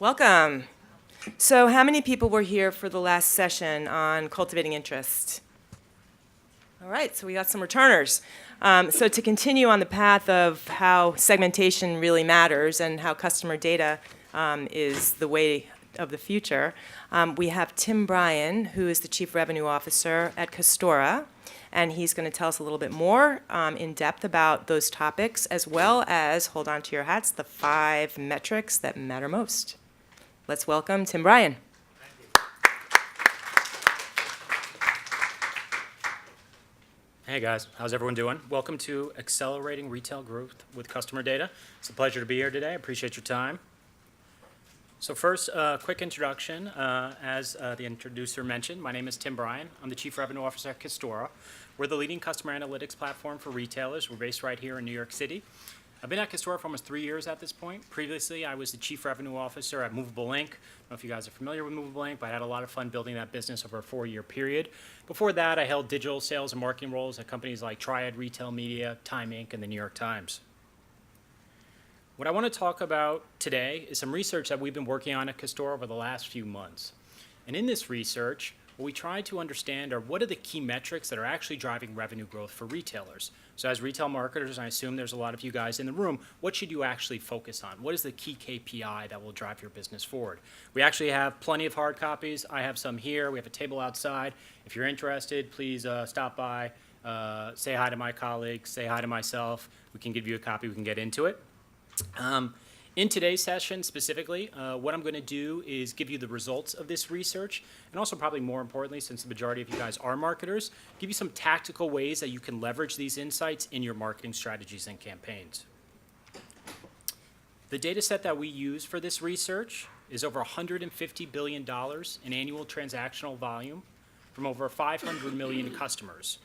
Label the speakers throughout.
Speaker 1: Welcome. So how many people were here for the last session on cultivating interest? All right, so we got some returners. So to continue on the path of how segmentation really matters and how customer data is the way of the future, we have Bryan, who is the Chief Revenue Officer at Custora, and he's going to tell us a little bit more in depth about those topics, as well as, hold on to your hats, the 5 metrics that matter most. Let's welcome Bryan.
Speaker 2: Hey guys, how's everyone doing? Welcome to Accelerating Retail Growth with Customer Data. It's a pleasure to be here today. I appreciate your time. So first, a quick introduction. As the introducer mentioned, my name is Bryan. I'm the Chief Revenue Officer at Custora. We're the leading customer analytics platform for retailers. We're based right here in New York City. I've been at Custora for almost 3 years at this point. Previously, I was the Chief Revenue Officer at Movable Inc. I don't know if you guys are familiar with Movable Inc., but I had a lot of fun building that business over a 4-year period. Before that, I held digital sales and marketing roles at companies like Triad Retail Media, Time Inc., and the New York Times. What I want to talk about today is some research that we've been working on at Custora over the last few months. And in this research, what we try to understand are what are the key metrics that are actually driving revenue growth for retailers. So as retail marketers, and I assume there's a lot of you guys in the room, what should you actually focus on? What is the key KPI that will drive your business forward? We actually have plenty of hard copies. I have some here. We have a table outside. If you're interested, please stop by, say hi to my colleagues, say hi to myself. We can give you a copy. We can get into it. In today's session specifically, what I'm going to do is give you the results of this research, and also probably more importantly, since the majority of you guys are marketers, give you some tactical ways that you can leverage these insights in your marketing strategies and campaigns. The data set that we use for this research is over $150 billion in annual transactional volume from over 500 million customers.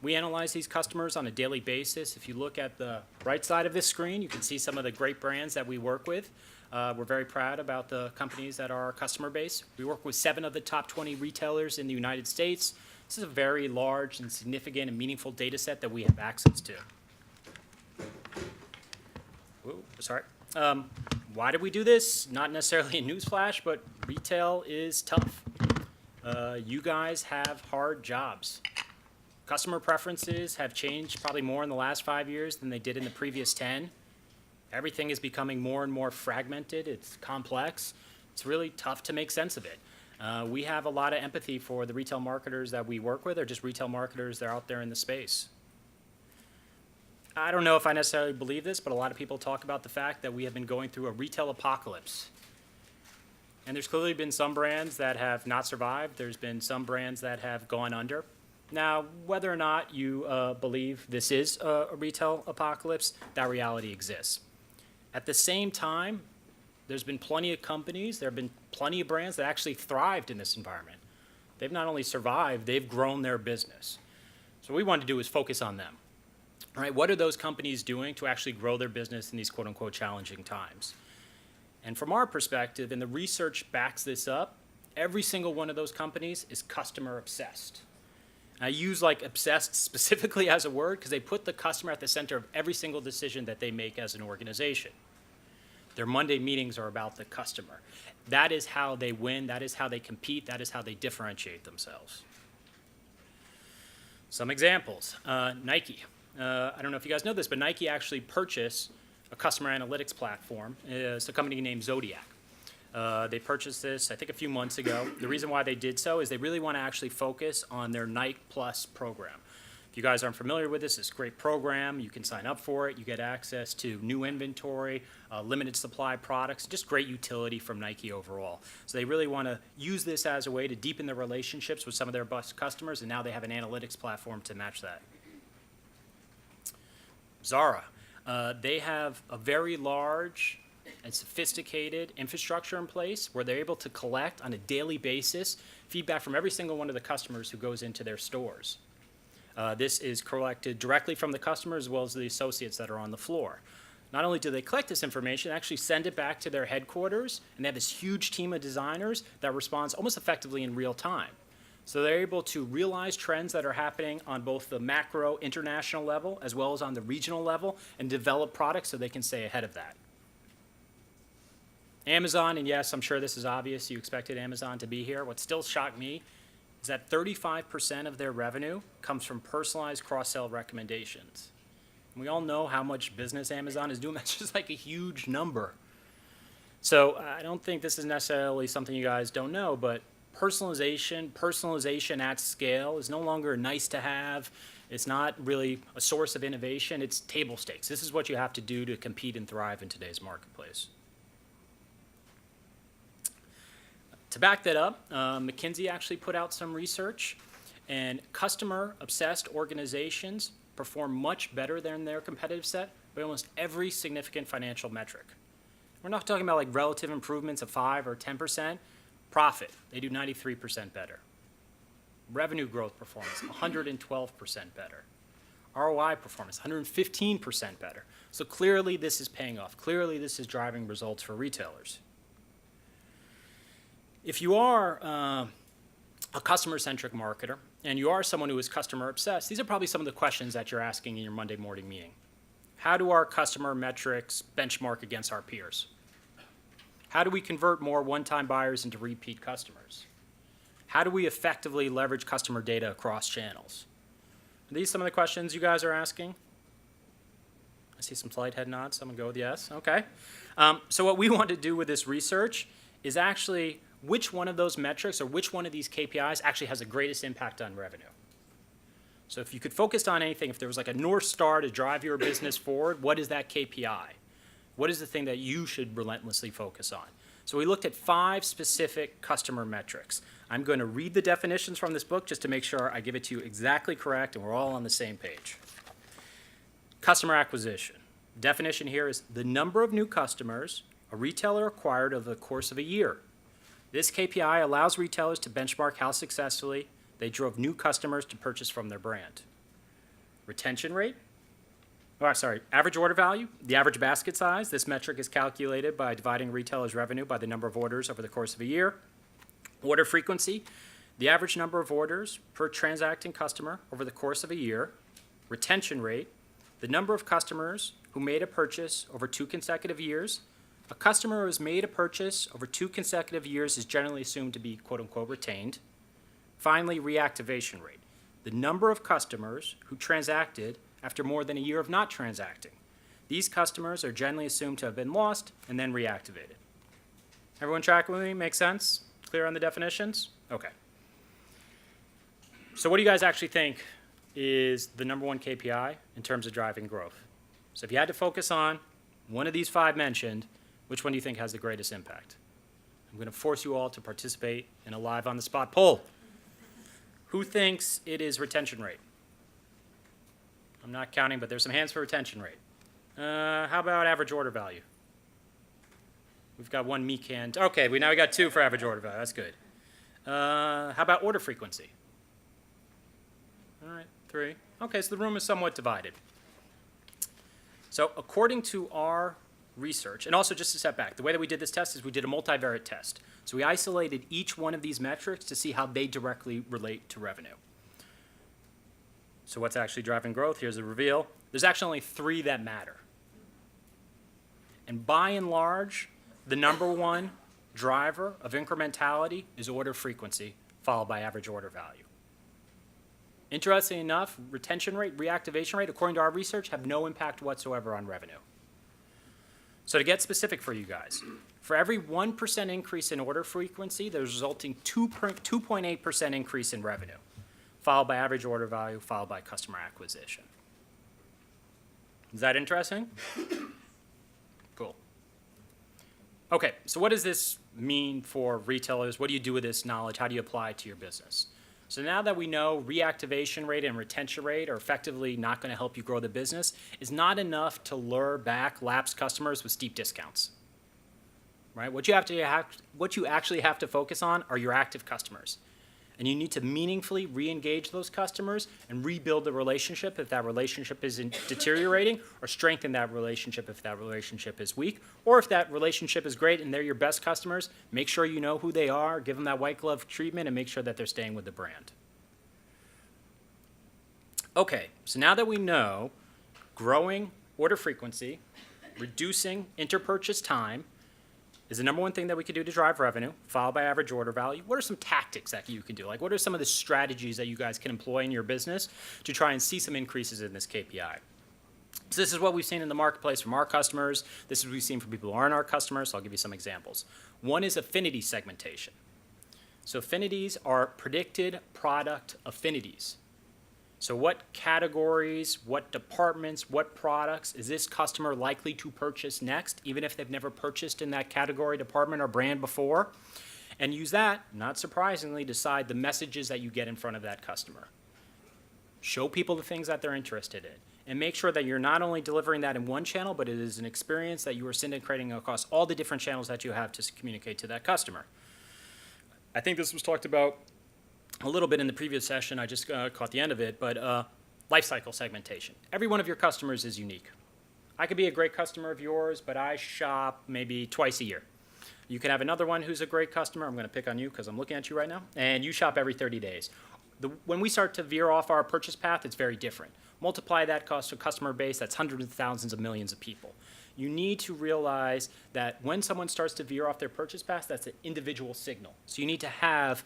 Speaker 2: We analyze these customers on a daily basis. If you look at the right side of this screen, you can see some of the great brands that we work with. We're very proud about the companies that are our customer base. We work with 7 of the top 20 retailers in the United States. This is a very large and significant and meaningful data set that we have access to. Ooh, sorry. Why did we do this? Not necessarily a newsflash, but retail is tough. You guys have hard jobs. Customer preferences have changed probably more in the last 5 years than they did in the previous 10. Everything is becoming more and more fragmented. It's complex. It's really tough to make sense of it. We have a lot of empathy for the retail marketers that we work with, or just retail marketers that are out there in the space. I don't know if I necessarily believe this, but a lot of people talk about the fact that we have been going through a retail apocalypse. And there's clearly been some brands that have not survived. There's been some brands that have gone under. Now, whether or not you believe this is a retail apocalypse, that reality exists. At the same time, there's been plenty of companies, there have been plenty of brands that actually thrived in this environment. They've not only survived, they've grown their business. So what we want to do is focus on them. All right, what are those companies doing to actually grow their business in these quote-unquote challenging times? And from our perspective, and the research backs this up, every single one of those companies is customer obsessed. I use like obsessed specifically as a word because they put the customer at the center of every single decision that they make as an organization. Their Monday meetings are about the customer. That is how they win. That is how they compete. That is how they differentiate themselves. Some examples. Nike. I don't know if you guys know this, but Nike actually purchased a customer analytics platform. It's a company named Zodiac. They purchased this, I think, a few months ago. The reason why they did so is they really want to actually focus on their Nike Plus program. If you guys aren't familiar with this, it's a great program. You can sign up for it. You get access to new inventory, limited supply products, just great utility from Nike overall. So they really want to use this as a way to deepen their relationships with some of their best customers, and now they have an analytics platform to match that. Zara. They have a very large and sophisticated infrastructure in place where they're able to collect on a daily basis feedback from every single one of the customers who goes into their stores. This is collected directly from the customer as well as the associates that are on the floor. Not only do they collect this information, they actually send it back to their headquarters, and they have this huge team of designers that responds almost effectively in real time. So they're able to realize trends that are happening on both the macro international level as well as on the regional level and develop products so they can stay ahead of that. Amazon, and yes, I'm sure this is obvious, you expected Amazon to be here. What still shocked me is that 35% of their revenue comes from personalized cross-sell recommendations. And we all know how much business Amazon is doing. That's just like a huge number. So I don't think this is necessarily something you guys don't know, but personalization at scale is no longer nice to have. It's not really a source of innovation. It's table stakes. This is what you have to do to compete and thrive in today's marketplace. To back that up, Mackenzie actually put out some research, and customer-obsessed organizations perform much better than their competitive set by almost every significant financial metric. We're not talking about like relative improvements of 5 or 10%. Profit, they do 93% better. Revenue growth performance, 112% better. ROI performance, 115% better. So clearly this is paying off. Clearly this is driving results for retailers. If you are a customer-centric marketer and you are someone who is customer-obsessed, these are probably some of the questions that you're asking in your Monday morning meeting. How do our customer metrics benchmark against our peers? How do we convert more one-time buyers into repeat customers? How do we effectively leverage customer data across channels? Are these some of the questions you guys are asking? I see some slight head nods. Someone go with yes. Okay. So what we want to do with this research is actually which one of those metrics or which one of these KPIs actually has the greatest impact on revenue. So if you could focus on anything, if there was like a North Star to drive your business forward, what is that KPI? What is the thing that you should relentlessly focus on? So we looked at 5 specific customer metrics. I'm going to read the definitions from this book just to make sure I give it to you exactly correct and we're all on the same page. Customer acquisition. Definition here is the number of new customers a retailer acquired over the course of a year. This KPI allows retailers to benchmark how successfully they drove new customers to purchase from their brand. Retention rate. Average order value, the average basket size. This metric is calculated by dividing retailers' revenue by the number of orders over the course of a year. Order frequency, the average number of orders per transacting customer over the course of a year. Retention rate, the number of customers who made a purchase over 2 consecutive years. A customer who has made a purchase over 2 consecutive years is generally assumed to be quote-unquote retained. Finally, reactivation rate, the number of customers who transacted after more than a year of not transacting. These customers are generally assumed to have been lost and then reactivated. Everyone tracking with me? Make sense? Clear on the definitions? Okay. So what do you guys actually think is the number one KPI in terms of driving growth? So if you had to focus on one of these 5 mentioned, which one do you think has the greatest impact? I'm going to force you all to participate in a live on-the-spot poll. Who thinks it is retention rate? I'm not counting, but there's some hands for retention rate. How about average order value? We've got 1 meek hand. Okay, we got 2 for average order value. That's good. How about order frequency? All right, 3. Okay, so the room is somewhat divided. So according to our research, and also just to step back, the way that we did this test is we did a multivariate test. So we isolated each one of these metrics to see how they directly relate to revenue. So what's actually driving growth? Here's a reveal. There's actually only 3 that matter. And by and large, the number one driver of incrementality is order frequency, followed by average order value. Interestingly enough, retention rate, reactivation rate, according to our research, have no impact whatsoever on revenue. So to get specific for you guys, for every 1% increase in order frequency, there's resulting 2.8% increase in revenue, followed by average order value, followed by customer acquisition. Is that interesting? Cool. Okay, so what does this mean for retailers? What do you do with this knowledge? How do you apply it to your business? So now that we know reactivation rate and retention rate are effectively not going to help you grow the business, it's not enough to lure back lapsed customers with steep discounts. Right? What you actually have to focus on are your active customers. And you need to meaningfully re-engage those customers and rebuild the relationship if that relationship is deteriorating, or strengthen that relationship if that relationship is weak. Or if that relationship is great and they're your best customers, make sure you know who they are, give them that white glove treatment, and make sure that they're staying with the brand. Okay, so now that we know growing order frequency, reducing interpurchase time, is the number one thing that we can do to drive revenue, followed by average order value. What are some tactics that you can do? Like, what are some of the strategies that you guys can employ in your business to try and see some increases in this KPI? So this is what we've seen in the marketplace from our customers. This is what we've seen from people who aren't our customers. So I'll give you some examples. One is affinity segmentation. So affinities are predicted product affinities. So what categories, what departments, what products is this customer likely to purchase next, even if they've never purchased in that category, department, or brand before? And use that, not surprisingly, decide the messages that you get in front of that customer. Show people the things that they're interested in. And make sure that you're not only delivering that in one channel, but it is an experience that you are syndicating across all the different channels that you have to communicate to that customer. I think this was talked about a little bit in the previous session. I just caught the end of it, but life cycle segmentation. Every one of your customers is unique. I could be a great customer of yours, but I shop maybe twice a year. You can have another one who's a great customer. I'm going to pick on you because I'm looking at you right now. And you shop every 30 days. When we start to veer off our purchase path, it's very different. Multiply that cost to customer base, that's hundreds of thousands of millions of people. You need to realize that when someone starts to veer off their purchase path, that's an individual signal. So you need to have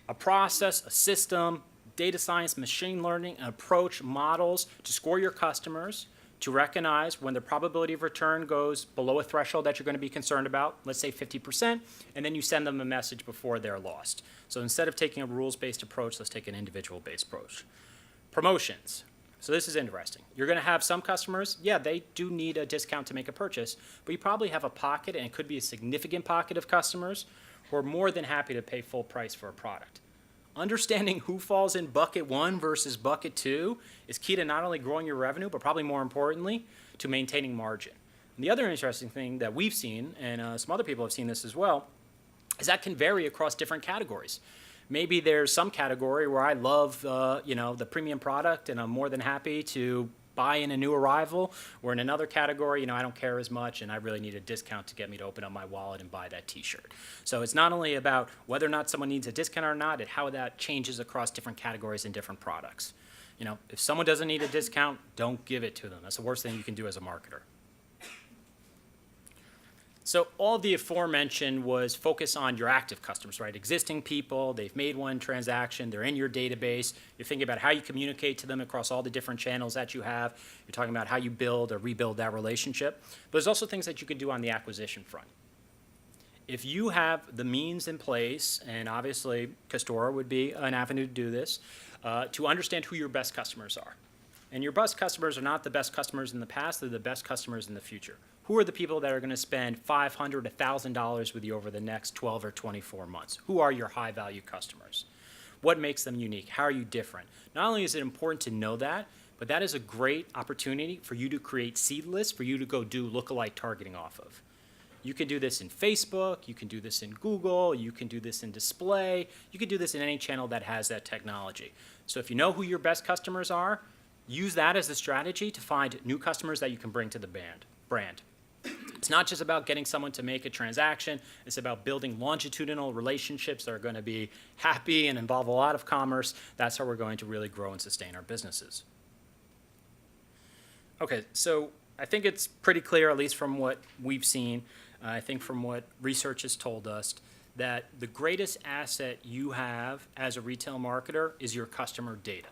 Speaker 2: a process, a system, data science, machine learning, an approach, models to score your customers, to recognize when the probability of return goes below a threshold that you're going to be concerned about, let's say 50%, and then you send them a message before they're lost. So instead of taking a rules-based approach, let's take an individual-based approach. Promotions. So this is interesting. You're going to have some customers, yeah, they do need a discount to make a purchase, but you probably have a pocket, and it could be a significant pocket of customers who are more than happy to pay full price for a product. Understanding who falls in bucket 1 versus bucket 2 is key to not only growing your revenue, but probably more importantly, to maintaining margin. And the other interesting thing that we've seen, and some other people have seen this as well, is that can vary across different categories. Maybe there's some category where I love the premium product, and I'm more than happy to buy in a new arrival, or in another category, I don't care as much, and I really need a discount to get me to open up my wallet and buy that t-shirt. So it's not only about whether or not someone needs a discount or not, it's how that changes across different categories and different products. If someone doesn't need a discount, don't give it to them. That's the worst thing you can do as a marketer. So all the aforementioned was focus on your active customers, right? Existing people, they've made one transaction, they're in your database. You're thinking about how you communicate to them across all the different channels that you have. You're talking about how you build or rebuild that relationship. But there's also things that you can do on the acquisition front. If you have the means in place, and obviously Custora would be an avenue to do this, to understand who your best customers are. And your best customers are not the best customers in the past, they're the best customers in the future. Who are the people that are going to spend $500, $1,000 with you over the next 12 or 24 months? Who are your high-value customers? What makes them unique? How are you different? Not only is it important to know that, but that is a great opportunity for you to create seed lists for you to go do lookalike targeting off of. You can do this in Facebook, you can do this in Google, you can do this in display, you can do this in any channel that has that technology. So if you know who your best customers are, use that as a strategy to find new customers that you can bring to the brand. It's not just about getting someone to make a transaction. It's about building longitudinal relationships that are going to be happy and involve a lot of commerce. That's how we're going to really grow and sustain our businesses. Okay, so I think it's pretty clear, at least from what we've seen, I think from what research has told us, that the greatest asset you have as a retail marketer is your customer data.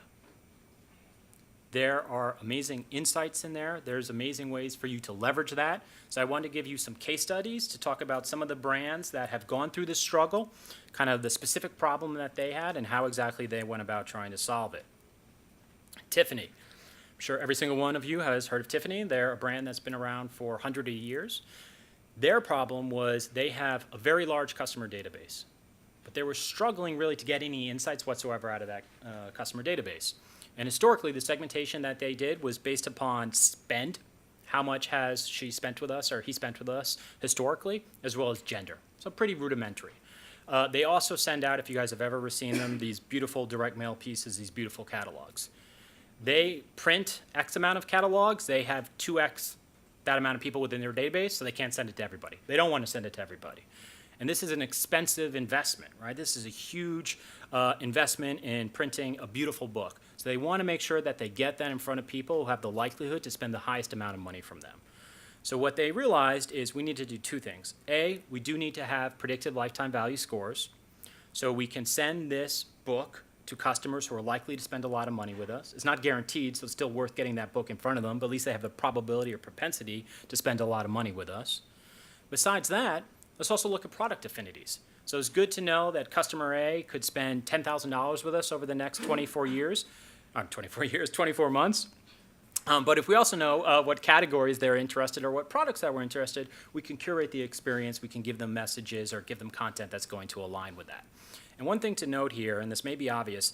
Speaker 2: There are amazing insights in there. There's amazing ways for you to leverage that. So I wanted to give you some case studies to talk about some of the brands that have gone through this struggle, kind of the specific problem that they had and how exactly they went about trying to solve it. Tiffany. I'm sure every single one of you has heard of Tiffany. They're a brand that's been around for hundreds of years. Their problem was they have a very large customer database, but they were struggling really to get any insights whatsoever out of that customer database. And historically, the segmentation that they did was based upon spend. How much has she spent with us or he spent with us historically, as well as gender. So pretty rudimentary. They also send out, if you guys have ever seen them, these beautiful direct mail pieces, these beautiful catalogs. They print X amount of catalogs. They have 2X that amount of people within their database, so they can't send it to everybody. They don't want to send it to everybody. And this is an expensive investment, right? This is a huge investment in printing a beautiful book. So they want to make sure that they get that in front of people who have the likelihood to spend the highest amount of money from them. So what they realized is we need to do two things. A, we do need to have predicted lifetime value scores. So we can send this book to customers who are likely to spend a lot of money with us. It's not guaranteed, so it's still worth getting that book in front of them, but at least they have the probability or propensity to spend a lot of money with us. Besides that, let's also look at product affinities. So it's good to know that customer A could spend $10,000 with us over the next 24 months. But if we also know what categories they're interested or what products that we're interested, we can curate the experience, we can give them messages or give them content that's going to align with that. And one thing to note here, and this may be obvious,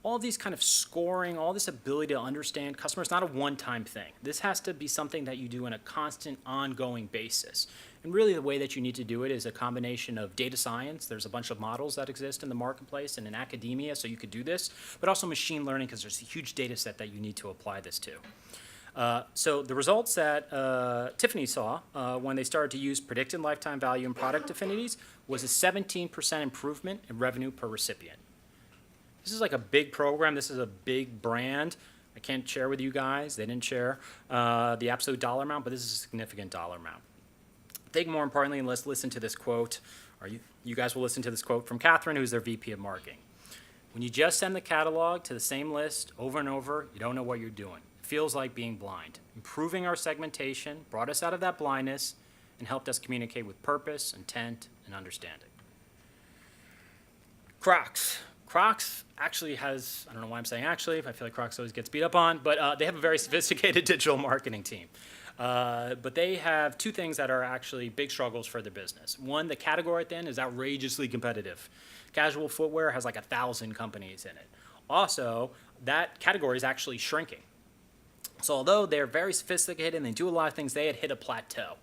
Speaker 2: all these kind of scoring, all this ability to understand customers, not a one-time thing. This has to be something that you do on a constant, ongoing basis. And really the way that you need to do it is a combination of data science. There's a bunch of models that exist in the marketplace and in academia, so you could do this, but also machine learning because there's a huge data set that you need to apply this to. So the results that Tiffany saw when they started to use predicted lifetime value and product affinities was a 17% improvement in revenue per recipient. This is like a big program. This is a big brand. I can't share with you guys. They didn't share the absolute dollar amount, but this is a significant dollar amount. I think more importantly, and let's listen to this quote, or you guys will listen to this quote from Catherine, who's their VP of Marketing. When you just send the catalog to the same list over and over, you don't know what you're doing. It feels like being blind. Improving our segmentation brought us out of that blindness and helped us communicate with purpose, intent, and understanding. Crocs. Crocs actually has, I don't know why I'm saying actually, I feel like Crocs always gets beat up on, but they have a very sophisticated digital marketing team. But they have two things that are actually big struggles for their business. One, the category at the end is outrageously competitive. Casual footwear has like 1,000 companies in it. Also, that category is actually shrinking. So although they're very sophisticated and they do a lot of things, they had hit a plateau.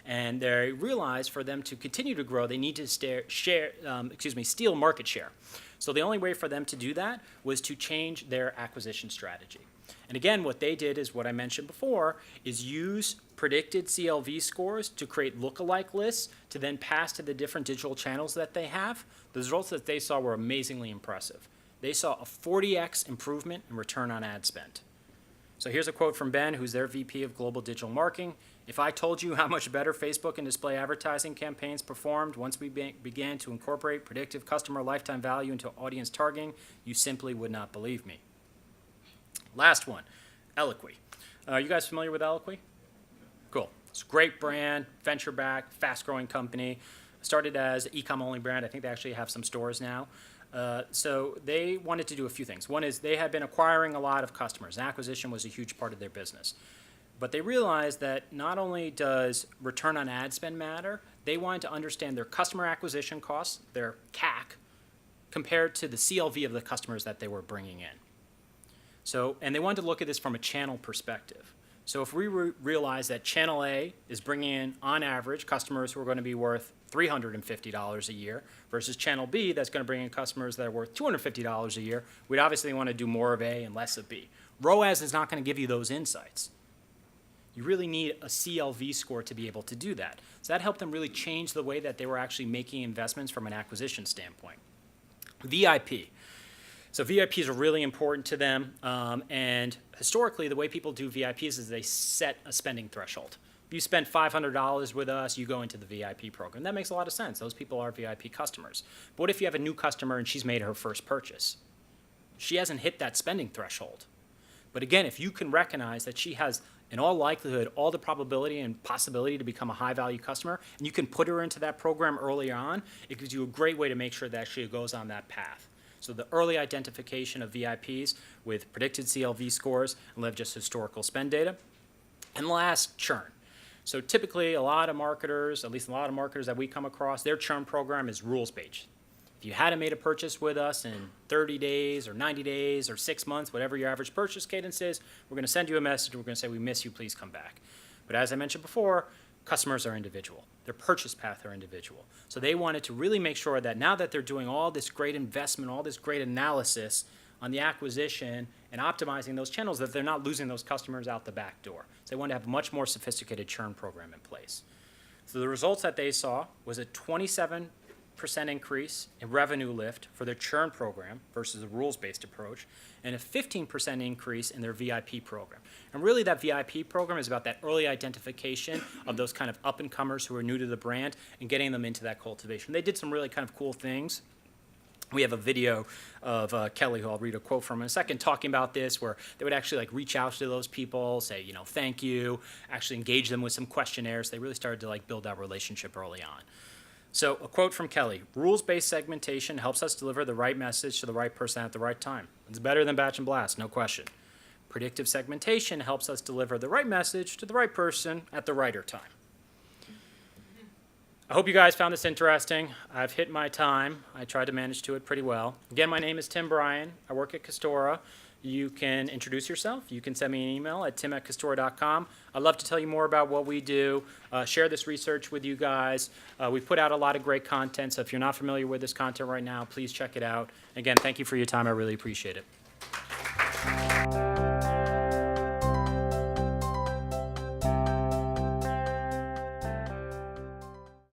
Speaker 2: And they realized for them to continue to grow, they need to steal market share. So the only way for them to do that was to change their acquisition strategy. And again, what they did is what I mentioned before, is use predicted CLV scores to create lookalike lists to then pass to the different digital channels that they have. The results that they saw were amazingly impressive. They saw a 40x improvement in return on ad spend. So here's a quote from Ben, who's their VP of Global Digital Marketing. If I told you how much better Facebook and display advertising campaigns performed once we began to incorporate predictive customer lifetime value into audience targeting, you simply would not believe me. Last one, Ellic. You guys familiar with Ellic? Cool. It's a great brand, venture-backed, fast-growing company. Started as an e-com only brand. I think they actually have some stores now. So they wanted to do a few things. One is they had been acquiring a lot of customers. Acquisition was a huge part of their business. But they realized that not only does return on ad spend matter, they wanted to understand their customer acquisition costs, their CAC, compared to the CLV of the customers that they were bringing in. So, and they wanted to look at this from a channel perspective. So if we realize that channel A is bringing in, on average, customers who are going to be worth $350 a year versus channel B that's going to bring in customers that are worth $250 a year, we'd obviously want to do more of A and less of B. ROAS is not going to give you those insights. You really need a CLV score to be able to do that. So that helped them really change the way that they were actually making investments from an acquisition standpoint. VIP. So VIPs are really important to them, and historically the way people do VIPs is they set a spending threshold. If you spend $500 with us, you go into the VIP program. That makes a lot of sense. Those people are VIP customers. But what if you have a new customer and she's made her first purchase? She hasn't hit that spending threshold. But again, if you can recognize that she has, in all likelihood, all the probability and possibility to become a high-value customer, and you can put her into that program early on, it gives you a great way to make sure that she goes on that path. So the early identification of VIPs with predicted CLV scores and live just historical spend data. And last, churn. So typically a lot of marketers, at least a lot of marketers that we come across, their churn program is rules-based. If you hadn't made a purchase with us in 30 days or 90 days or 6 months, whatever your average purchase cadence is, we're going to send you a message. We're going to say, we miss you, please come back. But as I mentioned before, customers are individual. Their purchase path are individual. So they wanted to really make sure that now that they're doing all this great investment, all this great analysis on the acquisition and optimizing those channels, that they're not losing those customers out the back door. So they want to have a much more sophisticated churn program in place. So the results that they saw was a 27% 8% increase in revenue lift for their churn program versus a rules-based approach, and a 15% increase in their VIP program. And really that VIP program is about that early identification of those kind of up-and-comers who are new to the brand and getting them into that cultivation. They did some really kind of cool things. We have a video of Kelly, who I'll read a quote from in a second, talking about this, where they would actually like reach out to those people, say, you know, thank you, actually engage them with some questionnaires. They really started to like build that relationship early on. So a quote from Kelly: rules-based segmentation helps us deliver the right message to the right person at the right time. It's better than batch and blast, no question. Predictive segmentation helps us deliver the right message to the right person at the righter time. I hope you guys found this interesting. I've hit my time. I tried to manage to it pretty well. Again, my name is Bryan. I work at Custora. You can introduce yourself. You can send me an email at tim@custora.com. I'd love to tell you more about what we do, share this research with you guys. We put out a lot of great content, so if you're not familiar with this content right now, please check it out. Again, thank you for your time. I really appreciate it.